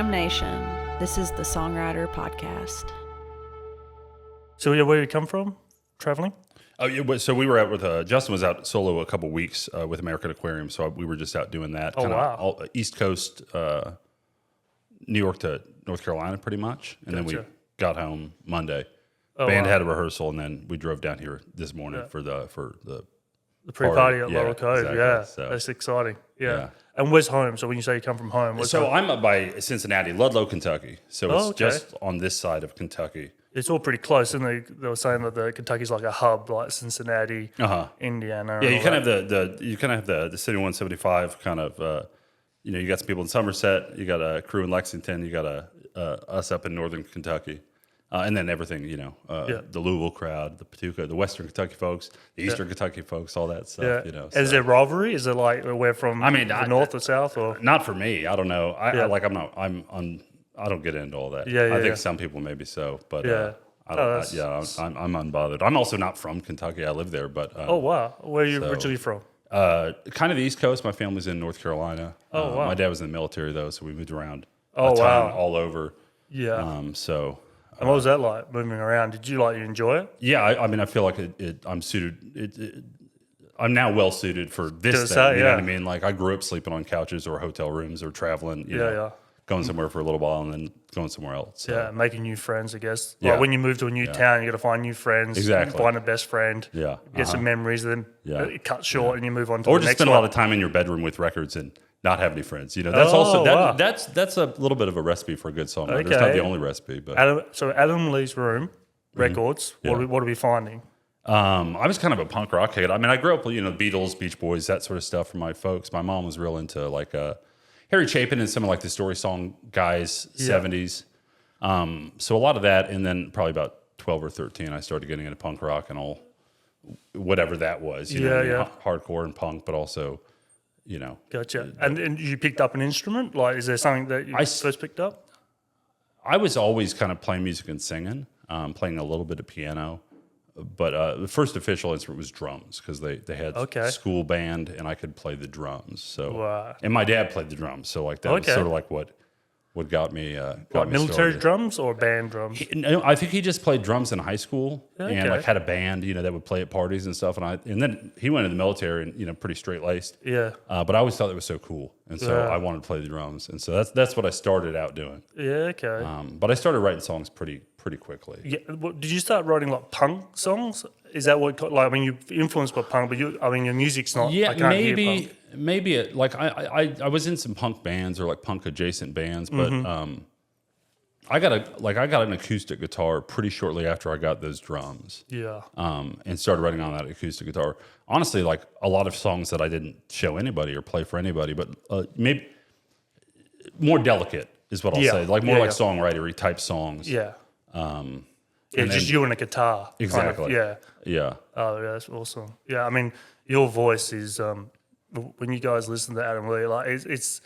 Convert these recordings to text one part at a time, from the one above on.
Jam Nation. This is the Songwriter Podcast. So yeah, where did you come from? Traveling? Oh, yeah, so we were out with Justin was out solo a couple weeks with American Aquarium, so we were just out doing that. Oh, wow. All, East Coast, New York to North Carolina, pretty much, and then we got home Monday. Band had a rehearsal, and then we drove down here this morning for the pre-party at Dollar Quartet. Exactly. Yeah, So, that's exciting. Yeah. And where's home? So when you say you come from home, where's home? I'm up by Cincinnati, Ludlow, Kentucky. So it's okay. just on this side of Kentucky. It's all pretty close, and they were saying that the Kentucky's like a hub, like Cincinnati, Indiana. Yeah, you kind of have the City 175 kind of. You got some people in Somerset, you got a crew in Lexington, you got us up in northern Kentucky, and then everything. The Louisville crowd, the Paducah, the Western Kentucky folks, the Eastern Kentucky folks, all that stuff. Yeah. So. Is there rivalry? Is it like we're from the north or south or not for me? I don't know. I don't get into all that. I think some people maybe so, but I'm unbothered. I'm also not from Kentucky. I live there, but oh wow, where are you originally from? Kind of the East Coast. My family's in North Carolina. Oh wow. My dad was in the military though, so we moved around all over. Yeah. And what was that like moving around? Did you enjoy it? Yeah, I feel like I'm suited. I'm now well suited for this thing. You know what I mean? Like I grew up sleeping on couches or hotel rooms or traveling. Going somewhere for a little while and then going somewhere else. So. Yeah, making new friends, I guess. Yeah. Like when you move to a new town, you got to find new friends. Exactly. Find a best friend. Yeah. Get some memories, then it cuts short and you move on to or the just next spend one. a lot of time in your bedroom with records and not have any friends. That's that's a little bit of a recipe for a good songwriter. Okay. It's not the only recipe, but Adam Lee's Room Records. Yeah. What are we finding? I was kind of a punk rock kid. I mean, I grew up with Beatles, Beach Boys, that sort of stuff from my folks. My mom was real into Harry Chapin and some of the story song guys, 70s. So a lot of that, and then probably about 12 or 13, I started getting into punk rock and all, whatever that was. Hardcore and punk, but also, Gotcha. And you picked up an instrument? Is there something that you first picked up? I was always kind of playing music and singing, playing a little bit of piano. But the first official instrument was drums because they had school band and I could play the drums. So and my dad played the drums, so that was sort of what got me. Got me military started. drums or band drums? I think he just played drums in high school and had a band, that would play at parties and stuff. And then he went in the military and pretty straight laced. Yeah. But I always thought it was so cool, and so I wanted to play the drums, and so that's what I started out doing. Yeah. Okay. But I started writing songs pretty quickly. Yeah. Did you start writing punk songs? Is that what you're influenced by punk, but your music's not. Yeah, I can't hear maybe I was in some punk bands or punk adjacent bands, but I got an acoustic guitar pretty shortly after I got those drums. Yeah. And started writing on that acoustic guitar. Honestly, a lot of songs that I didn't show anybody or play for anybody, but maybe more delicate is what I'll say. Songwriter-y type songs. Yeah. It's just you and a guitar. Exactly. Kind of, yeah. Oh, yeah, that's awesome. Yeah, I mean, your voice is, when you guys listen to Adam Lee, it's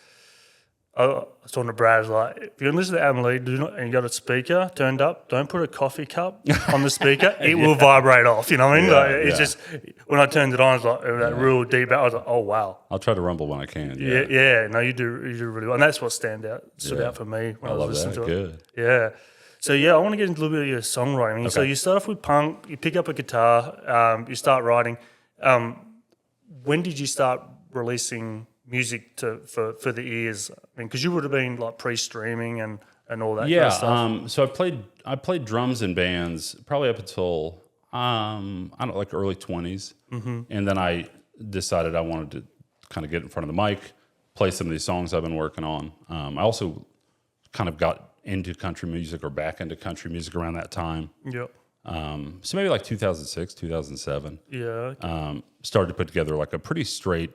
I was talking to Brad, if you're going to listen to Adam Lee, and you got a speaker turned up, don't put a coffee cup on the speaker. It will vibrate off, you know what I mean? It's just, when I turned it on, it's that real deep, I was like, oh, wow. I'll try to rumble when I can. Yeah. No, you do really well. And that's what stood out for me when I was listening to it. Good. Yeah. So, I want to get into a little bit of your songwriting. Okay. So, you start off with punk, you pick up a guitar, you start writing. When did you start releasing music for the ears? I mean, because you would have been pre-streaming and all that kind of stuff. So, I played drums in bands probably up until, early 20s. Mm-hmm. And then I decided I wanted to kind of get in front of the mic, play some of these songs I've been working on. I also kind of got into country music or back into country music around that time. Yep. So maybe 2006, 2007. Yeah. Okay. Started to put together a pretty straight,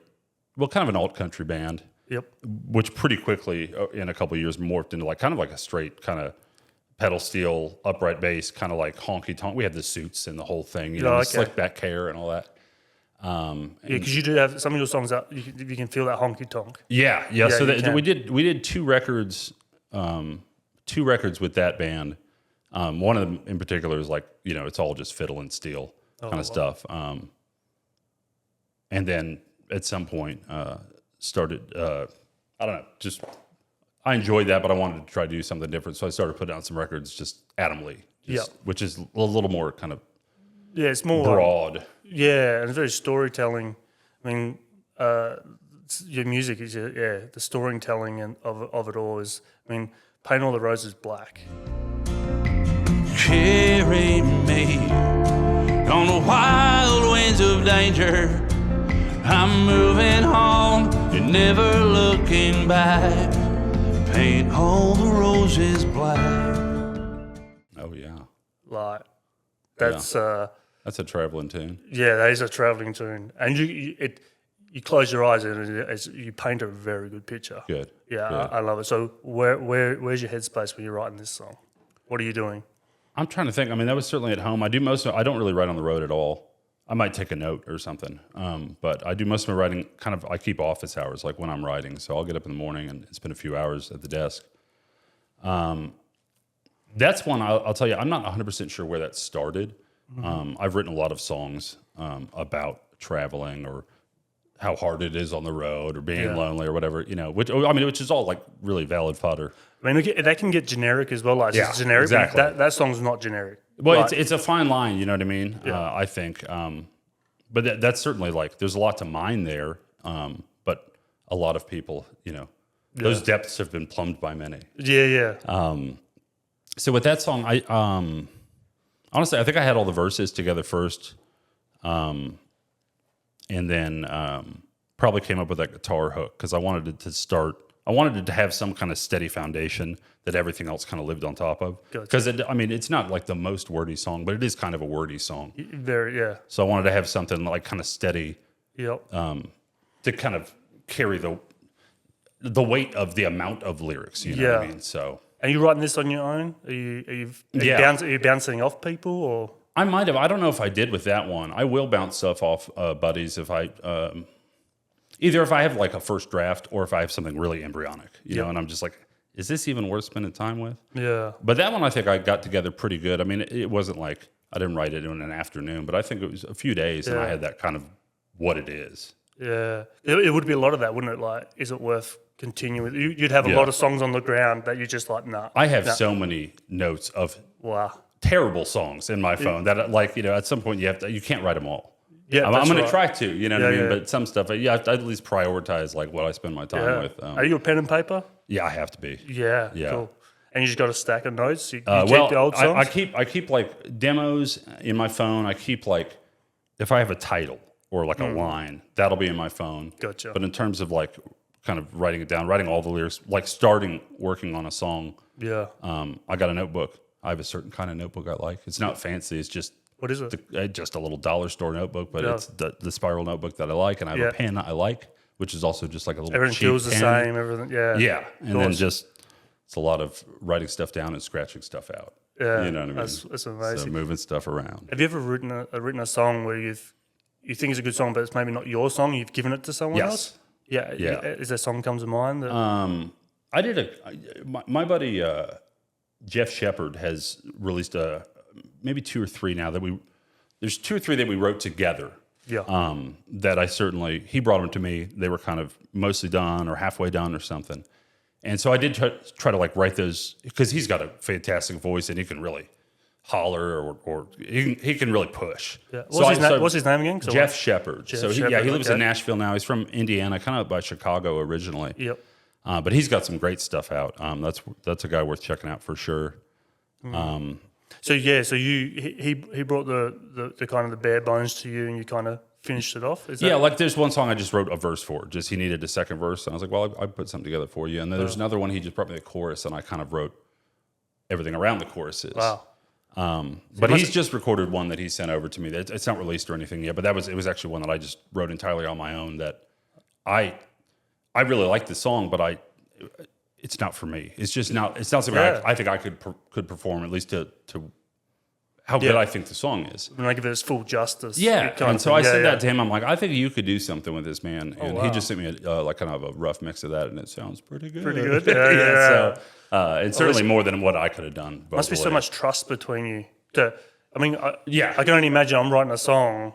kind of an alt country band. Yep. Which pretty quickly in a couple of years morphed into kind of a straight kind of pedal steel upright bass, kind of honky tonk. We had the suits and the whole thing, slick back hair and all that. Because you do have some of your songs that you can feel that honky tonk. Yeah. So we did two records. Two records with that band. One of them in particular is it's all just fiddle and steel kind of stuff. And then at some point started, I don't know, just I enjoyed that, but I wanted to try to do something different. So I started putting out some records, just Adam Lee, which is a little more kind of it's more broad. And it's very storytelling. I mean, your music is the storytelling and of it all is. I mean, paint all the roses black. Carry me on the wild winds of danger. I'm moving on and never looking back. Paint all the roses black. Oh yeah, Like that's that's a traveling tune. Yeah, that is a traveling tune, and you close your eyes and you paint a very good picture. Good. Yeah, Good. I love it. So where's your headspace when you're writing this song? What are you doing? I'm trying to think. I mean, that was certainly at home. I do I don't really write on the road at all. I might take a note or something, but I do most of my writing I keep office hours, like when I'm writing. So I'll get up in the morning and spend a few hours at the desk. That's one I'll tell you, I'm not 100% sure where that started. I've written a lot of songs about traveling or how hard it is on the road or being lonely or whatever, which is all like really valid fodder. I mean, that can get generic as well. Like it's generic. Exactly. That song's not generic. Well, like, it's a fine line, you know what I mean? Yeah. I think. But that's certainly like, there's a lot to mine there. But a lot of people, those depths have been plumbed by many. Yeah. So with that song, I honestly, I think I had all the verses together first. And then probably came up with that guitar hook because I wanted it to have some kind of steady foundation that everything else kind of lived on top of. Because it's not like the most wordy song, but it is kind of a wordy song. Very, yeah. So I wanted to have something like kind of steady. Yep. To kind of carry the weight of the amount of lyrics. You know what I mean? So. Are you writing this on your own? Are you bouncing off people or? I might have. I don't know if I did with that one. I will bounce stuff off buddies if I. Either if I have like a first draft or if I have something really embryonic, you know, and I'm just like, is this even worth spending time with? Yeah. But that one I think I got together pretty good. I mean, it wasn't like I didn't write it in an afternoon, but I think it was a few days and I had that kind of what it is. Yeah. It would be a lot of that, wouldn't it? Like, is it worth continuing? You'd have a lot of songs on the ground that you're just like, nah. I have so many notes of terrible songs in my phone that like, at some point you can't write them all. Yeah, I'm going to try to, you know what I mean? But some stuff, I have to at least prioritize like what I spend my time with. Are you a pen and paper? Yeah, I have to be. Yeah. Cool. And you just got a stack of notes? You keep well, the old songs? I keep like demos in my phone. I keep like, if I have a title or like a line, that'll be in my phone. Gotcha. But in terms of like kind of writing it down, writing all the lyrics, like starting working on a song. Yeah. I got a notebook. I have a certain kind of notebook I like. It's not fancy. It's just. What is it? Just a little dollar store notebook, but it's the spiral notebook that I like, and I have a pen I like, which is also just like a little everything cheap feels the pen. same. Everything, yeah, and then just it's a lot of writing stuff down and scratching stuff out. Yeah, you know what I mean. That's amazing. So moving stuff around. Have you ever written a song where you think it's a good song, but it's maybe not your song? You've given it to someone else. Yeah. Is there a song comes to mind? That... I did my buddy Jeff Shepard has released maybe 2 or 3 now there's 2 or 3 that we wrote together. Yeah. That he brought them to me. They were kind of mostly done or halfway done or something. And so I did try to like write those because he's got a fantastic voice and he can really holler or he can really push. Yeah. What's his name again? Jeff Shepard. Jeff so he Shepard, lives in Nashville now. He's from Indiana, kind of up by Chicago originally. Yep. But he's got some great stuff out. That's a guy worth checking out for sure. So he brought the kind of the bare bones to you, and you kind of finished it off. Is that... Yeah, like there's one song I just wrote a verse for. Just he needed a second verse, and I was like, well, I put something together for you. And then there's another one he just brought me the chorus, and I kind of wrote everything around the choruses. Wow. But he's just recorded one that he sent over to me. It's not released or anything yet, but it was actually one that I just wrote entirely on my own. That I really like the song, but it's not for me. It's just not. It's not something I think I could perform at least to how good I think the song is. And I give it its full justice. Yeah, and so I said that to him. I'm like, I think you could do something with this, man. And he just sent me like kind of a rough mix of that, and it sounds pretty good. Pretty good. Yeah. So it's certainly more than what I could have done. Vocally. Must be so much trust between you. I can only imagine I'm writing a song,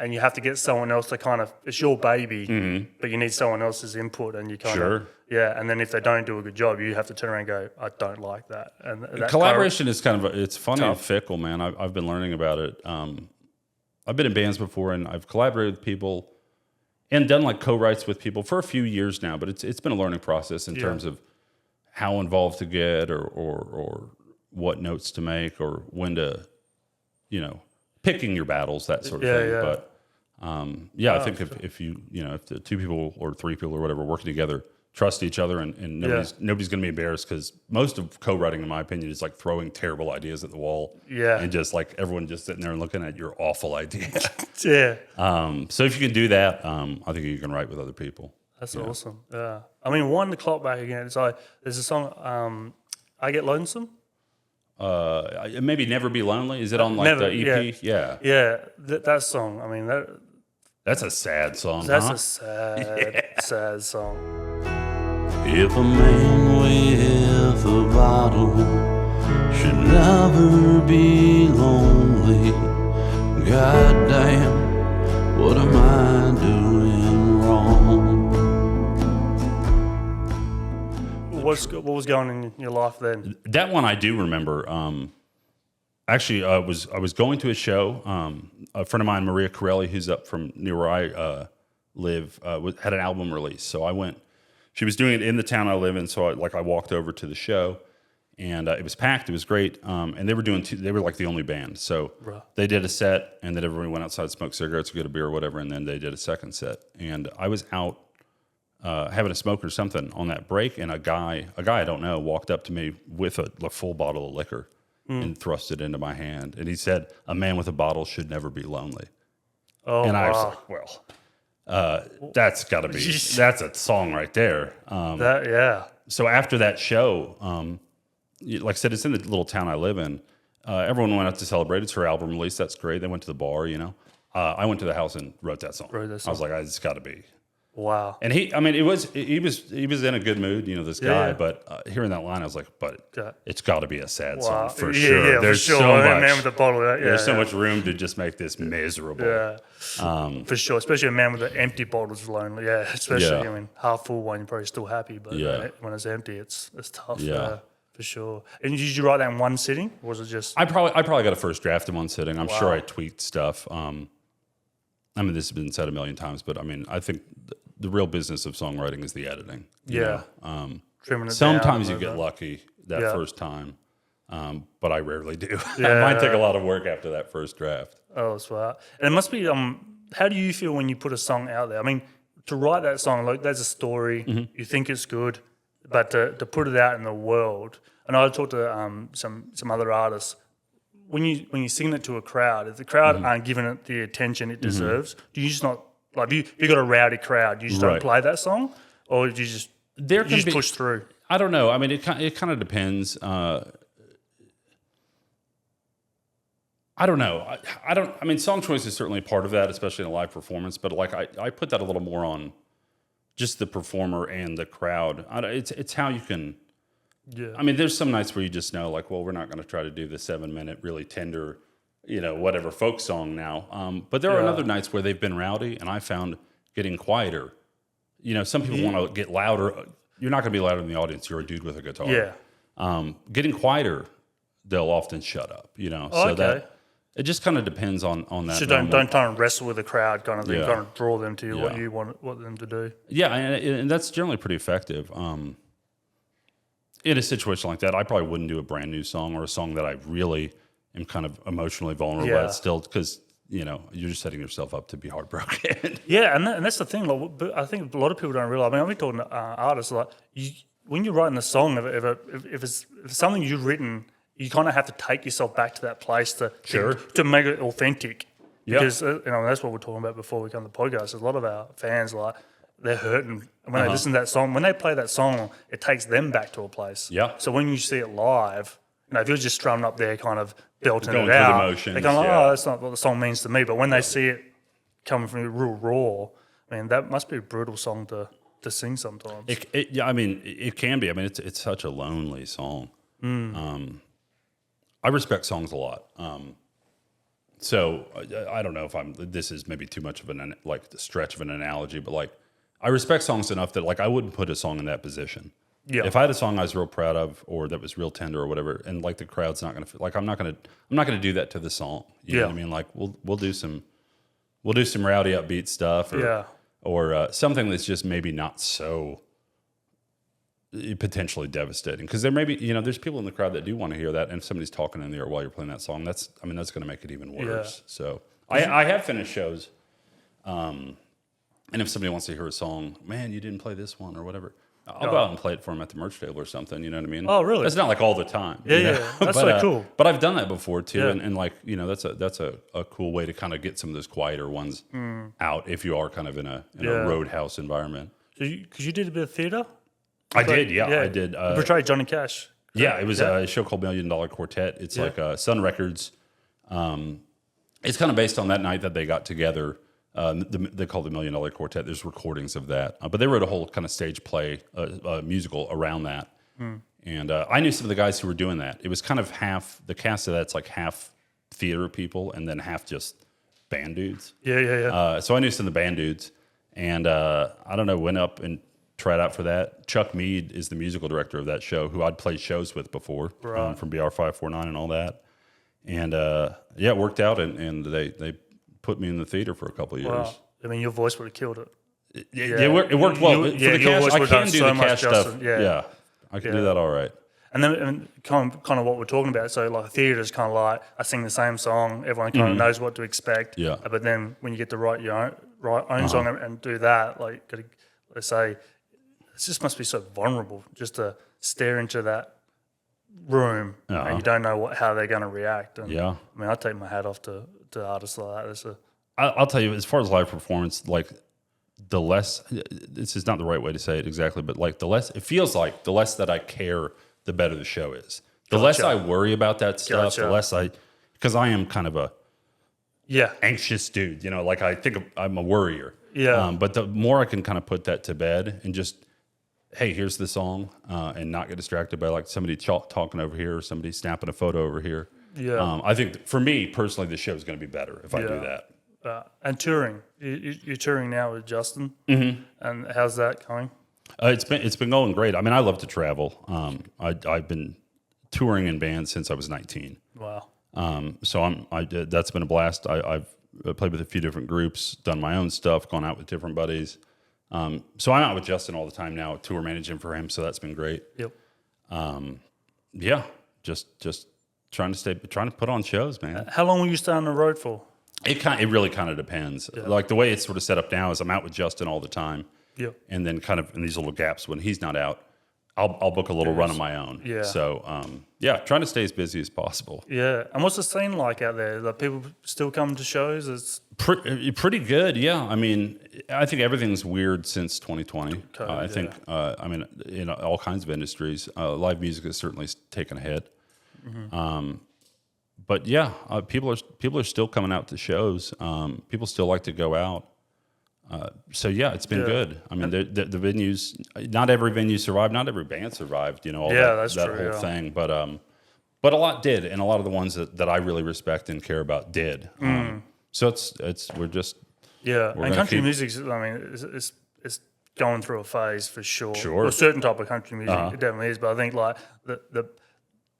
and you have to get someone else to kind of, it's your baby, but you need someone else's input, and you kind of, and then if they don't do a good job, you have to turn around and go, I don't like that. And that collaboration is kind of, it's funny and fickle, man. I've been learning about it. I've been in bands before, and I've collaborated with people and done like co-writes with people for a few years now, but it's been a learning process in terms of how involved to get or what notes to make or when to, picking your battles, that sort of thing. Yeah. But I think if you, if the two people or three people or whatever working together trust each other and nobody's going to be embarrassed, because most of co-writing, in my opinion, is like throwing terrible ideas at the wall. Yeah. And just like everyone just sitting there and looking at your awful ideas. Yeah. So if you can do that, I think you can write with other people. That's awesome. Yeah. I mean, wind the clock back again. So there's a song, I Get Lonesome. Maybe Never Be Lonely. Is it on like the EP? Yeah. That song. I mean, that's a sad song. That's a sad song. If a man with a bottle should never be lonely, goddamn, what am I doing wrong? What was going on in your life then? That one I do remember. Actually, I was going to a show. A friend of mine, Maria Corelli, who's up from near where I live, had an album release. So I went. She was doing it in the town I live in. So I walked over to the show, and it was packed. It was great. And they were doing. They were like the only band. So they did a set, and then everyone went outside, smoked cigarettes, get a beer or whatever, and then they did a second set. And I was out having a smoke or something on that break, and a guy I don't know walked up to me with a full bottle of liquor and thrust it into my hand, and he said, "A man with a bottle should never be lonely." Oh, and I was like, "Well, that's got to be that's a song right there." So after that show, like I said, it's in the little town I live in. Everyone went out to celebrate. It's her album release. That's great. They went to the bar. I went to the house and wrote that song. I was like, "It's got to be." Wow. And he was in a good mood, this guy, but hearing that line, I was like, but it's got to be a sad song for sure. There's so much, man with the bottle. There's so much room to just make this miserable. Yeah. For sure. Especially a man with an empty bottle is lonely. Yeah. Especially, I mean, half full one, you're probably still happy, but when it's empty, it's tough. Yeah. For sure. And did you write that in one sitting, or was it just? I probably got a first draft in one sitting. I'm sure I tweaked stuff. I mean, this has been said a million times, but I mean, I think the real business of songwriting is the editing. Trimming it sometimes down, you get lucky that first time, but I rarely do. It might take a lot of work after that first draft. Oh, that's right. And it must be, how do you feel when you put a song out there? I mean, to write that song, like there's a story, you think it's good, but to put it out in the world, and I talked to some other artists, when you sing it to a crowd, if the crowd aren't giving it the attention it deserves, do you just not, like if you got a rowdy crowd, you just don't play that song, or do you just push through? I don't know. I mean, it kind of depends. I don't know. I mean, song choice is certainly part of that, especially in a live performance. But like I put that a little more on just the performer and the crowd. It's how you can. Yeah. I mean, there's some nights where you just know, like, well, we're not going to try to do the 7-minute, really tender, whatever folk song now. But there are other nights where they've been rowdy, and I found getting quieter. Some people want to get louder. You're not going to be louder than the audience. You're a dude with a guitar. Yeah. Getting quieter, they'll often shut up. That it just kind of depends on that. So don't try and wrestle with the crowd, kind of thing. Kind of draw them to what you want them to do. Yeah, and that's generally pretty effective. In a situation like that, I probably wouldn't do a brand new song or a song that I really am kind of emotionally vulnerable at still, because you're just setting yourself up to be heartbroken. Yeah, and that's the thing. Like, I think a lot of people don't realize. I mean, I've been talking to artists, like when you're writing a song, if it's something you've written, you kind of have to take yourself back to that place to make it authentic. Because that's what we're talking about before we come to the podcast. A lot of our fans, like, they're hurting. And when they listen to that song, when they play that song, it takes them back to a place. Yeah. So when you see it live, if you're just strumming up there, kind of belting it out, the motions, they're kind of that's not what the song means to me. But when they see it coming from real raw, I mean, that must be a brutal song to sing sometimes. I mean, it can be. I mean, it's such a lonely song. I respect songs a lot. So I don't know if this is maybe too much of the stretch of an analogy, but like I respect songs enough that like I wouldn't put a song in that position. Yeah. If I had a song I was real proud of or that was real tender or whatever, and like the crowd's not going to like I'm not going to do that to the song. You know what I mean? Like we'll do some rowdy upbeat stuff or something that's just maybe not so potentially devastating, because there may be, there's people in the crowd that do want to hear that, and if somebody's talking in the ear while you're playing that song, that's going to make it even worse. So I have finished shows, and if somebody wants to hear a song, man, you didn't play this one or whatever, I'll go out and play it for them at the merch table or something. You know what I mean? Oh, really? It's not like all the time. Yeah. That's so cool. But I've done that before too, and like that's a cool way to kind of get some of those quieter ones out if you are kind of in a roadhouse environment. Because you did a bit of theater. I did. You portrayed Johnny Cash. Yeah, it was a show called $1 Million Quartet. It's like Sun Records. It's kind of based on that night that they got together. They call it $1 Million Quartet. There's recordings of that, but they wrote a whole kind of stage play, musical around that. And I knew some of the guys who were doing that. It was kind of half the cast of that's like half theater people and then half just band dudes. So I knew some of the band dudes, and I don't know, went up and tried out for that. Chuck Mead is the musical director of that show, who I'd played shows with before, from BR549 and all that. And it worked out, and they put me in the theater for a couple of years. Wow. I mean, your voice would have killed it. It worked well. For the Cash, I can do the Cash stuff. Yeah, I can do that all right. And then kind of what we're talking about. So like theater is kind of like I sing the same song. Everyone kind of knows what to expect. Yeah. But then when you get to write your own song and do that, like let's say, it just must be so vulnerable just to stare into that room and you don't know how they're going to react. And, I mean, I take my hat off to artists like that. I'll tell you, as far as live performance, like the less, this is not the right way to say it exactly, but like the less, it feels like the less that I care, the better the show is. The less I worry about that stuff, the less because I am kind of a anxious dude, like I think I'm a worrier. But the more I can kind of put that to bed and just, hey, here's the song, and not get distracted by like somebody talking over here or somebody snapping a photo over here. I think for me personally, the show is going to be better if I do that. And touring, you're touring now with Justin, and how's that going? It's been going great. I mean, I love to travel. I've been touring in bands since I was 19. Wow. So that's been a blast. I've played with a few different groups, done my own stuff, gone out with different buddies. So I'm out with Justin all the time now, tour managing for him. So that's been great. Yep. Just trying to put on shows, man. How long will you stay on the road for? It really kind of depends. Like the way it's sort of set up now is I'm out with Justin all the time. Yep. And then kind of in these little gaps when he's not out, I'll book a little run of my own. Yeah. So trying to stay as busy as possible. Yeah. And what's the scene like out there? Like people still come to shows? It's pretty good. Yeah. I mean, I think everything's weird since 2020. I think I mean, in all kinds of industries, live music has certainly taken a hit. But people are still coming out to shows. People still like to go out. So it's been good. I mean, the venues. Not every venue survived. Not every band survived. All that whole thing. But a lot did, and a lot of the ones that I really respect and care about did. So we're just and country music. I mean, it's going through a phase for sure. Sure. Well, a certain type of country music it definitely is, but I think like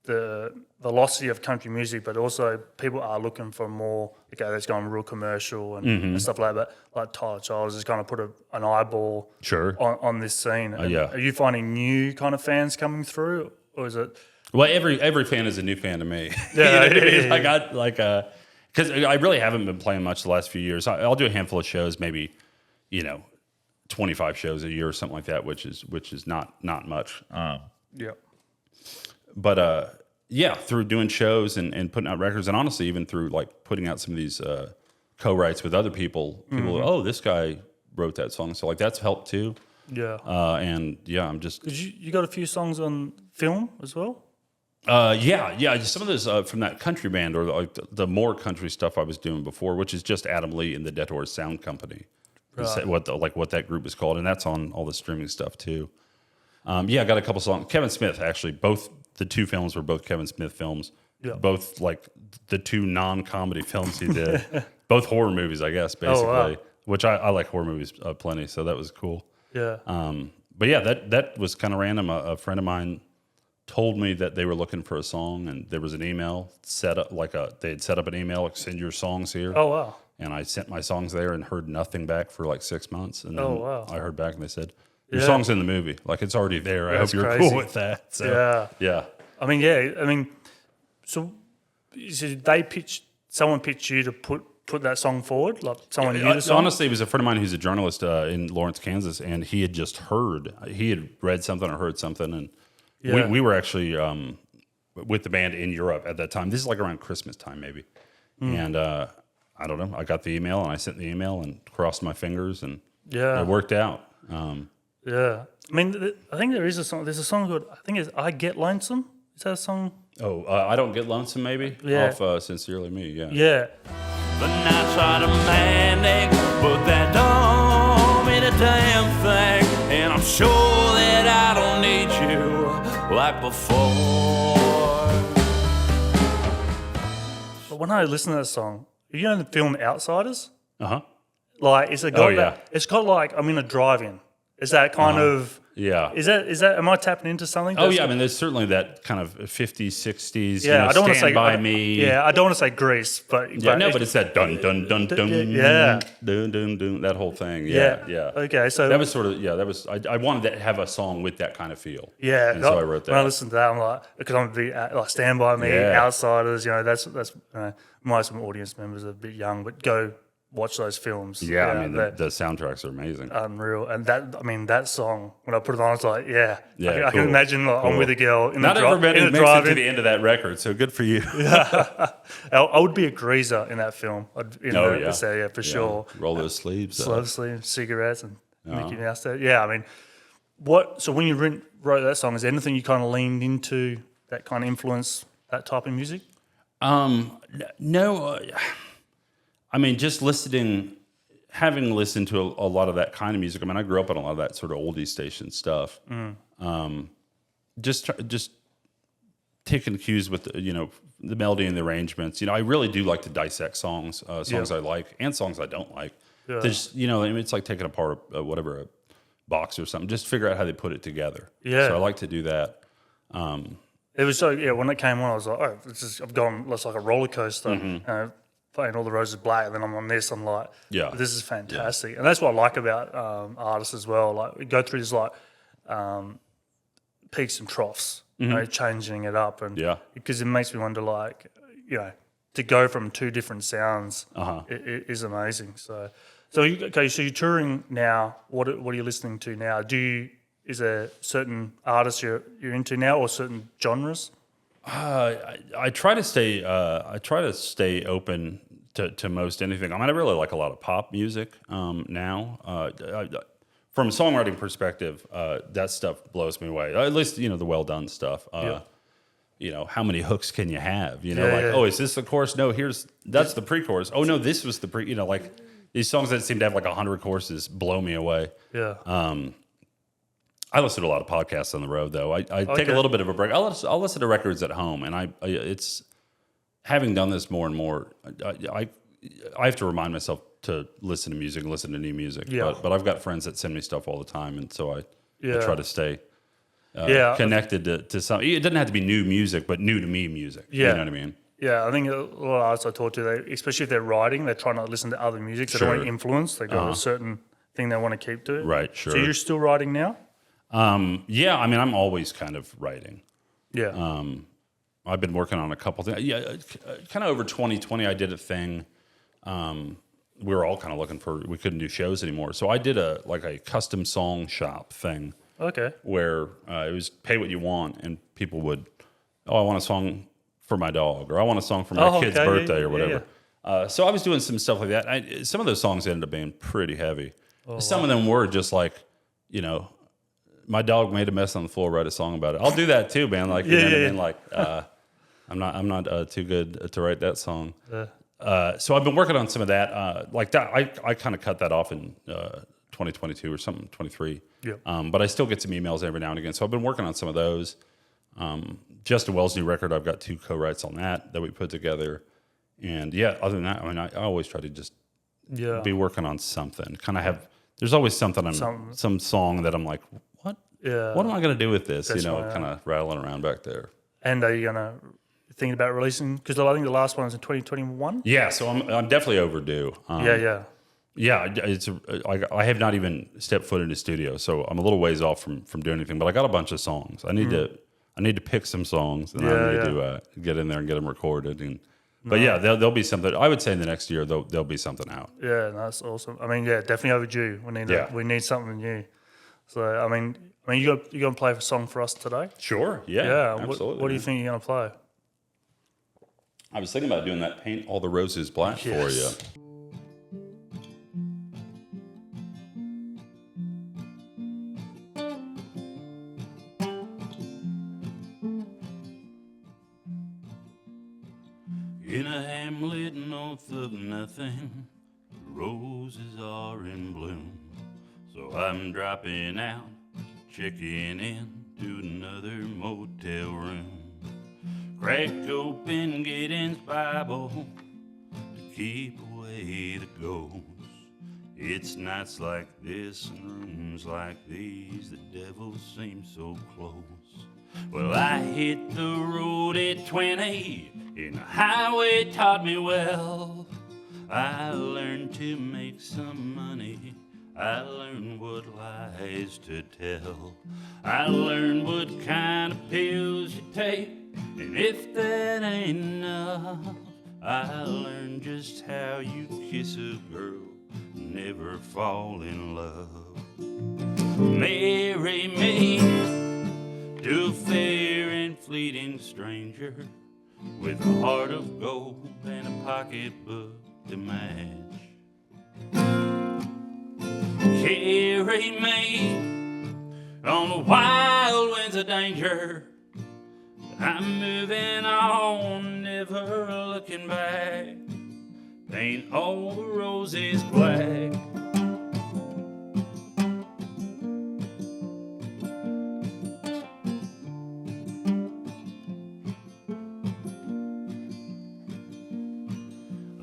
the velocity of country music, but also people are looking for more. Okay, that's going real commercial and stuff like that. Like Tyler Childers has kind of put an eyeball on this scene. Are you finding new kind of fans coming through, or is it? Well, every fan is a new fan to me. Because I really haven't been playing much the last few years. I'll do a handful of shows, maybe 25 shows a year or something like that, which is not much. But through doing shows and putting out records, and honestly, even through like putting out some of these co-writes with other people, this guy wrote that song, so like that's helped too. I'm just. You got a few songs on film as well. Some of those from that country band or like the more country stuff I was doing before, which is just Adam Lee and the Detour Sound Company, what that group is called, and that's on all the streaming stuff too. I got a couple songs. Kevin Smith, actually, both the two films were both Kevin Smith films. both like the two non-comedy films he did, both horror movies, I guess, basically. wow. Which I like horror movies plenty, so that was cool. Yeah. But yeah, that was kind of random. A friend of mine told me that they were looking for a song, and there was an email set up, they had set up an email, like, send your songs here. Oh, wow. And I sent my songs there and heard nothing back for like 6 months. And then I heard back and they said, your song's in the movie. Like, it's already there. I hope you're crazy. cool with that. So, yeah. I mean, so someone pitched you to put that song forward? Like someone knew the song? Honestly, it was a friend of mine who's a journalist in Lawrence, Kansas, and he had read something or heard something. And we were actually with the band in Europe at that time. This is like around Christmas time, maybe. And I don't know. I got the email and I sent the email and crossed my fingers, and it worked out. Yeah. I mean, I think there is a song. There's a song called, I think it's I Get Lonesome. Is that a song? Oh, I Don't Get Lonesome, maybe? Yeah. Off Sincerely Me, yeah. Yeah. The nights are demanding, but that don't mean a damn thing. And I'm sure that I don't need you like before. But when I listen to that song, you know the film Outsiders? Uh-huh. Like, it's got yeah. It's got like, I'm in a drive-in. Is that kind of... Yeah. Is that? Am I tapping into something? Oh, yeah. I mean, there's certainly that kind of 50s, 60s, yeah, I don't want to say By Me. Yeah, I don't want to say Grease, but... Yeah, but it's that dun, dun, dun, dun, yeah. Dun, dun, dun, that whole thing. Yeah. Okay, so... That was sort of, I wanted to have a song with that kind of feel. Yeah. And so I wrote that. When I listened to that, I'm like, because I'm like Stand By Me, Outsiders, that's some audience members are a bit young, but go watch those films. Yeah, I mean, the soundtracks are amazing. Unreal. And that song, when I put it on, it's like, I cool. can imagine like, I'm with a girl in Not the everybody makes it drive-in. to the end of that record, so good for you. I would be a greaser in that film. For sure. Roll those sleeves. Slow sleeves, cigarettes, and Mickey Mouse. Yeah, I mean, so when you wrote that song, is there anything you kind of leaned into that kind of influence that type of music? No. I mean, just having listened to a lot of that kind of music. I mean, I grew up on a lot of that sort of oldie station stuff. Just taking cues with the melody and the arrangements. I really do like to dissect songs I like and songs I don't like. Yeah. Just I mean, it's like taking apart a box or something. Just figure out how they put it together. Yeah. So I like to do that. It was when it came on, I was like, I've gone, it's like a roller coaster. Playing All the Roses Black, and then I'm on this. I'm like, this is fantastic, and that's what I like about artists as well. Like we go through these peaks and troughs, changing it up, and because it makes me wonder, like, to go from two different sounds, it is amazing. So you're touring now. What are you listening to now? Is there certain artists you're into now, or certain genres? I try to stay open to most anything. I mean, I really like a lot of pop music now. From a songwriting perspective, that stuff blows me away. At least the well done stuff. How many hooks can you have? Oh, is this the chorus? No, that's the pre-chorus. Oh no, this was the pre. Like these songs that seem to have like 100 courses blow me away. Yeah. I listen to a lot of podcasts on the road, though. I take a little bit of a break. I'll listen to records at home, and it's having done this more and more. I have to remind myself to listen to music, listen to new music. Yeah. But I've got friends that send me stuff all the time, and so I try to stay connected to some. It doesn't have to be new music, but new to me music. Yeah. You know what I mean? Yeah, I think a lot of artists I talk to, especially if they're writing, they're trying to listen to other music. So they don't want to influence. They got a certain thing they want to keep to. Right. Sure. So you're still writing now? I mean, I'm always kind of writing. Yeah. I've been working on a couple things. Yeah, kind of over 2020, I did a thing. We were all kind of we couldn't do shows anymore. So I did a custom song shop thing. Okay. Where it was pay what you want, and people would, I want a song for my dog, or I want a song for my kid's birthday or whatever. Yeah. So I was doing some stuff like that. Some of those songs ended up being pretty heavy. Some of them were just like, my dog made a mess on the floor, write a song about it. I'll do that too, man. Like, you know what I mean? Like, I'm not too good to write that song. So I've been working on some of that. Like that, I kind of cut that off in 2022 or something, 23. Yeah. But I still get some emails every now and again. So I've been working on some of those. Justin Wells' new record, I've got 2 co-writes on that we put together. And yeah, other than that, I mean, I always try to just be working on something. Kind of have, there's always something, some song that I'm like, what? Yeah. What am I going to do with this? That's Kind of rattling around back there. And are you gonna think about releasing? Because I think the last one was in 2021. Yeah, so I'm definitely overdue. Yeah, I have not even stepped foot in the studio, so I'm a little ways off from doing anything. But I got a bunch of songs. I need to pick some songs, and I need to get in there and get them recorded. But yeah, there'll be something. I would say in the next year there'll be something out. Yeah, that's awesome. I mean, yeah, definitely overdue. We need something new. So I mean, you gonna play a song for us today? Sure. Yeah. Absolutely. What do you think you're gonna play? I was thinking about doing that "Paint All the Roses Black" for you. In a hamlet north of nothing, roses are in bloom. So I'm dropping out, checking in to another motel room. Crack open Gideon's Bible to keep away the ghosts. It's nights like this and rooms like these, the devil seems so close. Well, I hit the road at 20, and the highway taught me well. I learned to make some money, I learned what lies to tell. I learned what kind of pills you take, and if that ain't enough, I learned just how you kiss a girl, never fall in love. Marry me to a fair and fleeting stranger, with a heart of gold and a pocketbook to match. Carry me on the wild winds of danger. I'm moving on, never looking back. Paint all the roses black.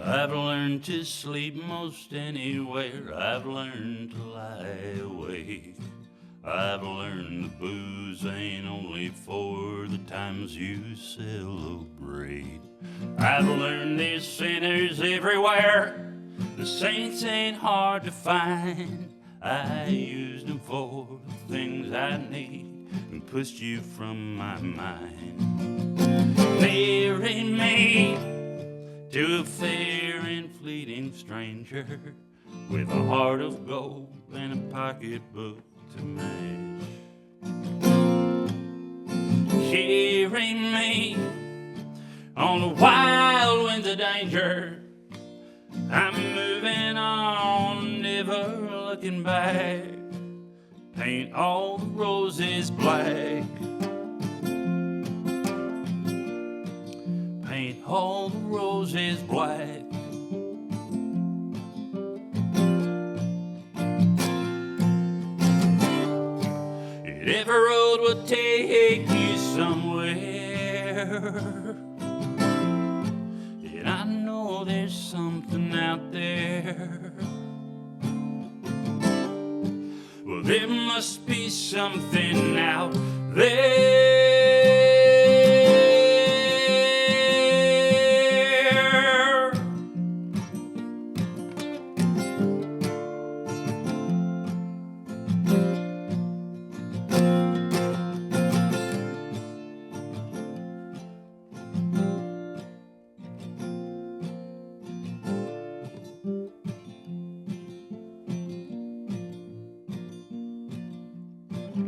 I've learned to sleep most anywhere. I've learned to lie awake. I've learned the booze ain't only for the times you celebrate. I've learned there's sinners everywhere. The saints ain't hard to find. I used them for the things I need and pushed you from my mind. Marry me to a fair and fleeting stranger, with a heart of gold and a pocketbook to match. Carry me on the wild winds of danger. I'm moving on, never looking back. Paint all the roses black. Paint all the roses black. Every road will take you somewhere, and I know there's something out there. Well, there must be something out there.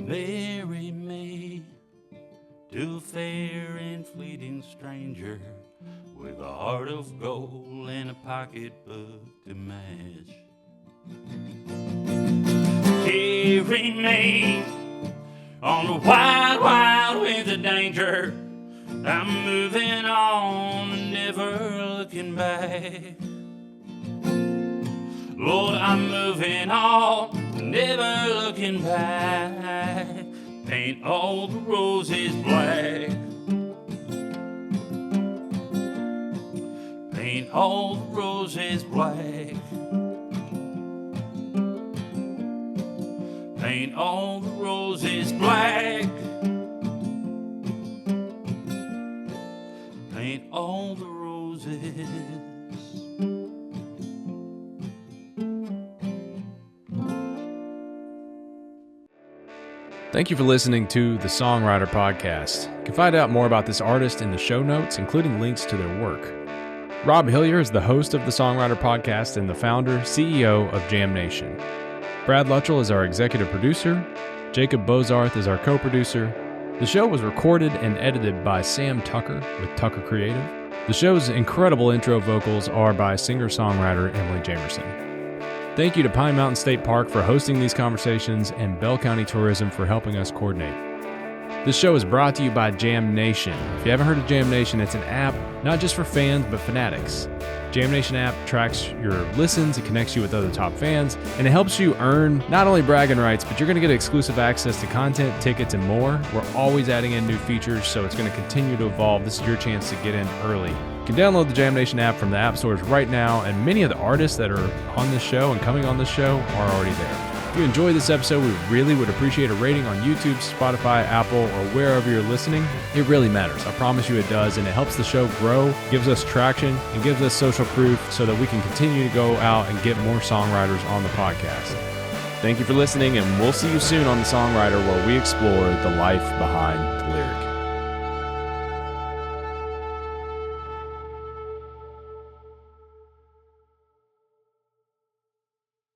Marry me to a fair and fleeting stranger, with a heart of gold and a pocketbook to match. Carry me on the wild, wild winds of danger. I'm moving on, never looking back. Lord, I'm moving on, never looking back. Paint all the roses black. Paint all the roses black. Paint all the roses black. Paint all the roses. Thank you for listening to the Songwriter Podcast. You can find out more about this artist in the show notes, including links to their work. Rob Hillier is the host of the Songwriter Podcast and the founder, CEO of Jam Nation. Brad Luttrell is our executive producer. Jacob Bozarth is our co-producer. The show was recorded and edited by Sam Tucker with Tucker Creative. The show's incredible intro vocals are by singer-songwriter Emily Jamerson. Thank you to Pine Mountain State Park for hosting these conversations and Bell County Tourism for helping us coordinate. This show is brought to you by Jam Nation. If you haven't heard of Jam Nation, it's an app not just for fans, but fanatics. Jam Nation app tracks your listens, it connects you with other top fans, and it helps you earn not only bragging rights, but you're going to get exclusive access to content, tickets, and more. We're always adding in new features, so it's going to continue to evolve. This is your chance to get in early. You can download the Jam Nation app from the app stores right now, and many of the artists that are on this show and coming on this show are already there. If you enjoyed this episode, we really would appreciate a rating on YouTube, Spotify, Apple, or wherever you're listening. It really matters. I promise you it does, and it helps the show grow, gives us traction, and gives us social proof so that we can continue to go out and get more songwriters on the podcast. Thank you for listening, and we'll see you soon on The Songwriter, where we explore the life behind the lyric.